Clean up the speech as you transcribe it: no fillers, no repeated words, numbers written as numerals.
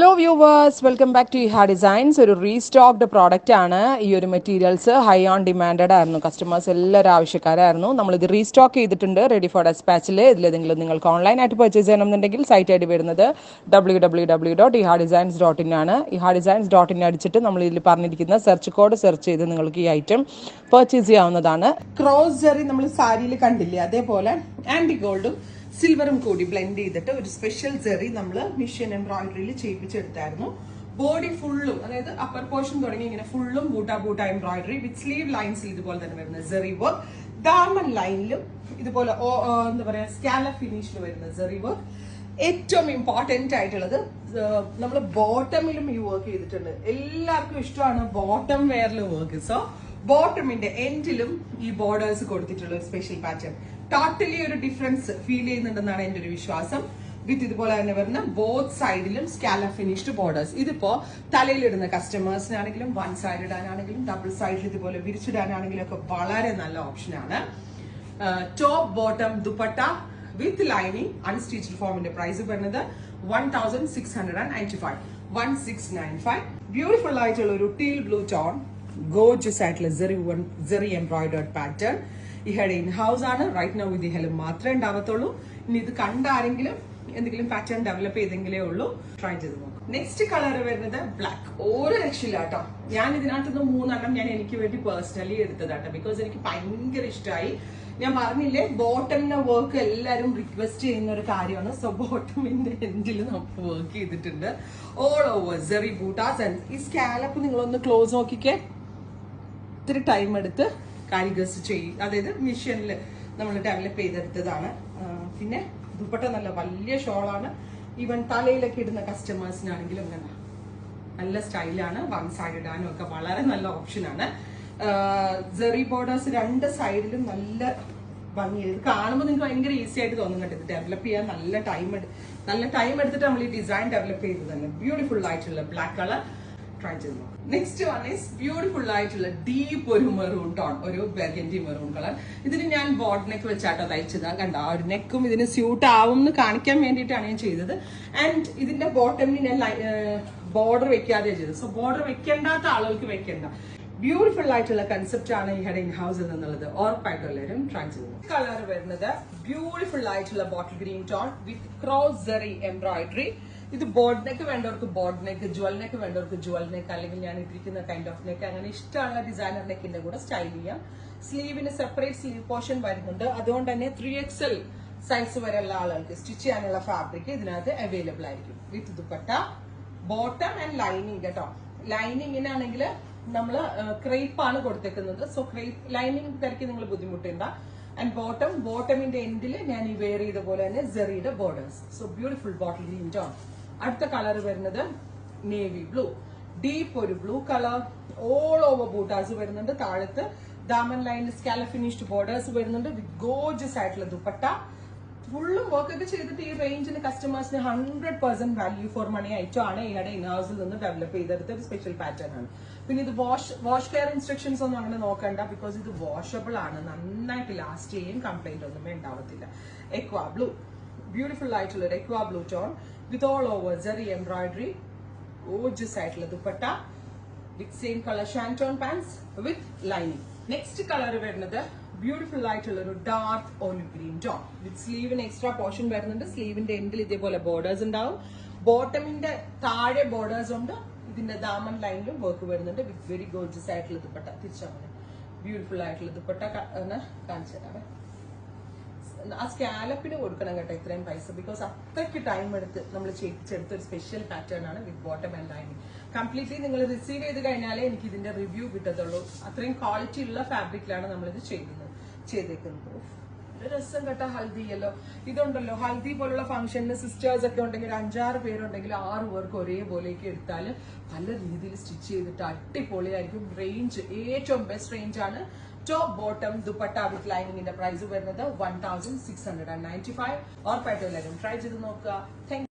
Hello viewers, welcome back to Iha Designs. ഒരു restocked product ആണ്. ഈ ഒരു മെറ്റീരിയൽസ് ഹൈ ഓൺ ഡിമാൻഡഡ് ആയിരുന്നു. കസ്റ്റമേഴ്സ് എല്ലാവരും ആവശ്യക്കാരായിരുന്നു. നമ്മളിത് റീസ്റ്റോക്ക് ചെയ്തിട്ടുണ്ട്, റെഡി ഫോർ ഡെസ്പാച്ചിൽ. ഇതിലേതെങ്കിലും നിങ്ങൾക്ക് ഓൺലൈനായിട്ട് പർച്ചേസ് ചെയ്യണമെന്നുണ്ടെങ്കിൽ സൈറ്റ് ഐ ഡി വരുന്നത് www.ihadesigns.in ആണ്. ihadesigns.in അടിച്ചിട്ട് നമ്മൾ ഇതിൽ പറഞ്ഞിരിക്കുന്ന സെർച്ച് കോഡ് സെർച്ച് ചെയ്ത് നിങ്ങൾക്ക് ഈ ഐറ്റം പർച്ചേസ് ചെയ്യാവുന്നതാണ്. ക്രോസ് ജെറി നമ്മൾ സാരിയിൽ കണ്ടില്ലേ, അതേപോലെ ആൻറ്റി ഗോൾഡും സിൽവറും കൂടി ബ്ലെൻഡ് ചെയ്തിട്ട് ഒരു സ്പെഷ്യൽ ജെറി നമ്മൾ മിഷ്യൻ എംബ്രോയിഡറിയിൽ ചെയ്യിപ്പിച്ചെടുത്തായിരുന്നു. ബോഡി ഫുള്ളും, അതായത് അപ്പർ പോർഷൻ തുടങ്ങി ഇങ്ങനെ ഫുള്ളും ബൂട്ട എംബ്രോയിഡറി വിത്ത് സ്ലീവ് ലൈൻസിൽ ഇതുപോലെ തന്നെ വരുന്ന ജെറി വർക്ക്, ദാമൻ ലൈനിലും ഇതുപോലെ എന്താ പറയാ സ്കാലപ്പ് ഫിനിഷിൽ വരുന്ന ജെറി വർക്ക്. ഏറ്റവും ഇമ്പോർട്ടന്റ് ആയിട്ടുള്ളത് നമ്മൾ ബോട്ടമിലും ഈ വർക്ക് ചെയ്തിട്ടുണ്ട്. എല്ലാവർക്കും ഇഷ്ടമാണ് ബോട്ടം വെയറിൽ വർക്ക്. സോ ബോട്ടമിന്റെ എൻഡിലും ഈ ബോർഡേഴ്സ് കൊടുത്തിട്ടുള്ള ഒരു സ്പെഷ്യൽ പാറ്റേൺ ടോട്ടലി ഒരു ഡിഫറൻസ് ഫീൽ ചെയ്യുന്നുണ്ടെന്നാണ് എന്റെ ഒരു വിശ്വാസം. വിത്ത് ഇതുപോലെ തന്നെ വരുന്ന ബോത്ത് സൈഡിലും സ്കാലപ്പ് ഫിനിഷ്ഡ് ബോർഡേഴ്സ്. ഇതിപ്പോ തലയിലിടുന്ന കസ്റ്റമേഴ്സിനാണെങ്കിലും വൺ സൈഡ് ഇടാനാണെങ്കിലും ഡബിൾ സൈഡിൽ ഇതുപോലെ വിരിച്ചിടാനാണെങ്കിലും ഒക്കെ വളരെ നല്ല ഓപ്ഷനാണ്. Top bottom dupatta with lining unstitched ഫോമിന്റെ പ്രൈസ് വരുന്നത് 1695. 1695. ബ്യൂട്ടിഫുൾ ആയിട്ടുള്ള ഒരു ടീൽ ബ്ലൂ ടോൺ, ഗോർജിയസ് ആയിട്ടുള്ള ജെറി എംബ്രോയിഡേർഡ് പാറ്റേൺ. ഇഹയുടെ ഇൻ ഹൗസ് ആണ്. റൈറ്റ് നൗ ഇത് ഇഹയിൽ മാത്രമേ ഉണ്ടാവത്തുള്ളൂ. ഇനി ഇത് കണ്ടാരെങ്കിലും എന്തെങ്കിലും പാറ്റേൺ ഡെവലപ്പ് ചെയ്തെങ്കിലേ ഉള്ളൂ. ട്രൈ ചെയ്ത് നോക്കാം. നെക്സ്റ്റ് കളർ വരുന്നത് ബ്ലാക്ക്. ഒരു രക്ഷയില്ല കേട്ടോ. ഞാൻ ഇതിനകത്തുനിന്ന് 3 ഞാൻ എനിക്ക് വേണ്ടി പേഴ്സണലി എടുത്തതാട്ടോ. ബിക്കോസ് എനിക്ക് ഭയങ്കര ഇഷ്ടമായി. ഞാൻ പറഞ്ഞില്ലേ, ബോട്ടമിന്റെ വർക്ക് എല്ലാരും റിക്വസ്റ്റ് ചെയ്യുന്ന ഒരു കാര്യമാണ്. സോ ബോട്ടമിന്റെ എൻഡിൽ നമുക്ക് വർക്ക് ചെയ്തിട്ടുണ്ട്. ഓൾ ഓവർ ജെറി ബൂട്ടാസ്. ആൻഡ് ഈ സ്കാലപ്പ് നിങ്ങളൊന്ന് ക്ലോസ് നോക്കിക്കേ. ഇത്തിരി ടൈം എടുത്ത് കാലിഗ്രസ് ചെയ്യും, അതായത് മിഷ്യനിൽ നമ്മൾ ഡെവലപ്പ് ചെയ്തെടുത്തതാണ്. പിന്നെ ദുപ്പട്ട നല്ല വലിയ ഷോളാണ്. ഈവൻ തലയിലൊക്കെ ഇടുന്ന കസ്റ്റമേഴ്സിനാണെങ്കിലും നല്ല സ്റ്റൈലാണ്. വൺ സൈഡ് ഇടാനും ഒക്കെ വളരെ നല്ല ഓപ്ഷനാണ്. ജെറി ബോർഡേഴ്സ് രണ്ട് സൈഡിലും നല്ല ഭംഗിയാണ്. ഇത് കാണുമ്പോൾ നിങ്ങൾക്ക് ഭയങ്കര ഈസി ആയിട്ട് തോന്നും കേട്ടോ. ഇത് ഡെവലപ്പ് ചെയ്യാൻ നല്ല ടൈം എടുത്തിട്ട് നമ്മൾ ഈ ഡിസൈൻ ഡെവലപ്പ് ചെയ്ത് തന്നെ. ബ്യൂട്ടിഫുൾ ആയിട്ടുള്ള ബ്ലാക്ക് കളർ. ട്രൈ ചെയ്ത് നോക്കാം. നെക്സ്റ്റ് വൺ ഈസ് ബ്യൂട്ടിഫുൾ ആയിട്ടുള്ള ഡീപ്പ് ഒരു മെറൂൺ ടോൺ, ഒരു ബർഗൻഡി മെറൂൺ കളർ. ഇതിന് ഞാൻ ബോർഡ് നെക്ക് വെച്ചാട്ടോ തയ്ച്ചതാ. കണ്ട ആ ഒരു നെക്കും ഇതിന് സ്യൂട്ട് ആവും എന്ന് കാണിക്കാൻ വേണ്ടിയിട്ടാണ് ഞാൻ ചെയ്തത്. ആൻഡ് ഇതിന്റെ ബോട്ടമിൽ ഞാൻ ബോർഡർ വെക്കാതെ ചെയ്തത്. സോ ബോർഡർ വെക്കേണ്ടാത്ത ആളുകൾക്ക് വെക്കണ്ട. ബ്യൂട്ടിഫുൾ ആയിട്ടുള്ള കൺസെപ്റ്റ് ആണ് ഈ ഹെഡ് ഇൻ ഹൗസിൽ നിന്നുള്ളത്. ഉറപ്പായിട്ടും എല്ലാവരും ട്രൈ ചെയ്തു. കളർ വരുന്നത് ബ്യൂട്ടിഫുൾ ആയിട്ടുള്ള ബോട്ടിൽ ഗ്രീൻ ടോൺ വിത്ത് ക്രോസ് ജെറി എംബ്രോയിഡറി. ഇത് ബോർഡ് നെക്ക് വേണ്ടവർക്ക് ബോർഡ് നെക്ക്, ജുവൽ നെക്ക് വേണ്ടവർക്ക് ജുവൽ നെക്ക്, അല്ലെങ്കിൽ ഞാൻ ഇട്ടിരിക്കുന്ന കൈൻഡ് ഓഫ് നെക്ക്, അങ്ങനെ ഇഷ്ടമുള്ള ഡിസൈനർ നെക്കിന്റെ കൂടെ സ്റ്റൈൽ ചെയ്യാം. സ്ലീവിന് സെപ്പറേറ്റ് സ്ലീവ് പോർഷൻ വരുന്നുണ്ട്. അതുകൊണ്ട് തന്നെ 3XL സൈസ് വരെയുള്ള ആളുകൾക്ക് സ്റ്റിച്ച് ചെയ്യാനുള്ള ഫാബ്രിക് ഇതിനകത്ത് അവൈലബിൾ ആയിരിക്കും. വിത്ത് ദുപ്പട്ട, ബോട്ടം ആൻഡ് ലൈനിങ് കേട്ടോ. ലൈനിങ്ങിനാണെങ്കിൽ നമ്മള് ക്രേപ്പ് ആണ് കൊടുത്തേക്കുന്നത്. സോ ക്രേപ്പ് ലൈനിങ് തിരക്കി നിങ്ങൾ ബുദ്ധിമുട്ടേണ്ട. ആൻഡ് ബോട്ടമിന്റെ എൻഡിൽ ഞാൻ ഈ വെയർ ചെയ്ത പോലെ തന്നെ ജെറിയുടെ borders. So beautiful bottle green tone. അടുത്ത കളർ വരുന്നത് നേവി ബ്ലൂ, ഡീപ്പ് ഒരു ബ്ലൂ കളർ. ഓൾ ഓവർ ബൂട്ടാസ് വരുന്നുണ്ട്. താഴത്ത് ദാമൻ ലൈനിൽ സ്കാലപ്പ് ഫിനിഷ്ഡ് ബോർഡേഴ്സ് വരുന്നുണ്ട്. വിത്ത് ഗോർജിയസ് ആയിട്ടുള്ള ദുപ്പട്ട. ഫുള്ളും വർക്ക് ഒക്കെ ചെയ്തിട്ട് ഈ റേഞ്ചിന് കസ്റ്റമേഴ്സിന് 100% വാല്യൂ ഫോർ മണി ഐറ്റം ആണ്. ഇയാളുടെ ഇൻഹൗസിൽ നിന്ന് ഡെവലപ്പ് ചെയ്തെടുത്ത ഒരു സ്പെഷ്യൽ പാറ്റേൺ ആണ്. പിന്നെ ഇത് വാഷ് കെയർ ഇൻസ്ട്രക്ഷൻസ് ഒന്നും അങ്ങനെ നോക്കണ്ട. ബിക്കോസ് ഇത് വാഷബിൾ ആണ്. നന്നായിട്ട് ലാസ്റ്റ് ചെയ്യും. കംപ്ലൈന്റ് ഒന്നും ഉണ്ടാവത്തില്ല. എക്വാ ബ്ലൂ, ബ്യൂട്ടിഫുൾ ആയിട്ടുള്ള ഒരു aqua blue tone with all over zari embroidery. Gorgeous ആയിട്ടുള്ള ദുപ്പട്ട വിത്ത് സെയിം കളർ ഷാൻറ്റോൺ pants with lining. Next colour വരുന്നത് ബ്യൂട്ടിഫുൾ ആയിട്ടുള്ള ഒരു dark olive green tone with സ്ലീവിന് എക്സ്ട്രാ പോർഷൻ വരുന്നുണ്ട്. സ്ലീവിന്റെ എൻഡിൽ ഇതേപോലെ ബോർഡേഴ്സ് ഉണ്ടാവും. ബോട്ടമിന്റെ താഴെ ബോർഡേഴ്സ് ഉണ്ട്. ഇതിന്റെ ദാമൻ ലൈനിലും വർക്ക് വരുന്നുണ്ട്. വിത്ത് വെരി ഗോർജിയസ് ആയിട്ടുള്ള ദുപ്പട്ട. തിരിച്ചങ്ങനെ ബ്യൂട്ടിഫുൾ ആയിട്ടുള്ള ദുപ്പട്ട കാണിച്ചു തരാം. ആ സ്കാലപ്പിന് കൊടുക്കണം കേട്ടോ ഇത്രയും പൈസ. ബിക്കോസ് അത്രയ്ക്ക് ടൈം എടുത്ത് നമ്മൾ ചെയ്യിച്ചെടുത്ത ഒരു സ്പെഷ്യൽ പാറ്റേൺ ആണ് വിത്ത് ബോട്ടം ആൻഡ് ലൈനിങ്. കംപ്ലീറ്റ്ലി നിങ്ങൾ റിസീവ് ചെയ്ത് കഴിഞ്ഞാലേ എനിക്ക് ഇതിന്റെ റിവ്യൂ കിട്ടത്തുള്ളൂ. അത്രയും ക്വാളിറ്റി ഉള്ള ഫാബ്രിക്കിലാണ് നമ്മളിത് ചെയ്തേക്കുന്നത്. ഒരു രസം കേട്ടോ. ഹൽദി യെല്ലോ ഇതുണ്ടല്ലോ, ഹൽദി പോലുള്ള ഫംഗ്ഷനിൽ സിസ്റ്റേഴ്സ് ഒക്കെ ഉണ്ടെങ്കിൽ 5-6 പേരുണ്ടെങ്കിൽ 6 പേർക്ക് ഒരേപോലെയൊക്കെ എടുത്താൽ പല രീതിയിൽ സ്റ്റിച്ച് ചെയ്തിട്ട് അടിപൊളിയായിരിക്കും. റേഞ്ച് ഏറ്റവും ബെസ്റ്റ് റേഞ്ച് ആണ്. ടോപ്പ് ബോട്ടം ദുപ്പട്ട വിത്ത് ലൈനിങ്ങിന്റെ പ്രൈസ് വരുന്നത് 1695. ഉറപ്പായിട്ടും എല്ലാവരും ട്രൈ ചെയ്ത് നോക്കുക. താങ്ക്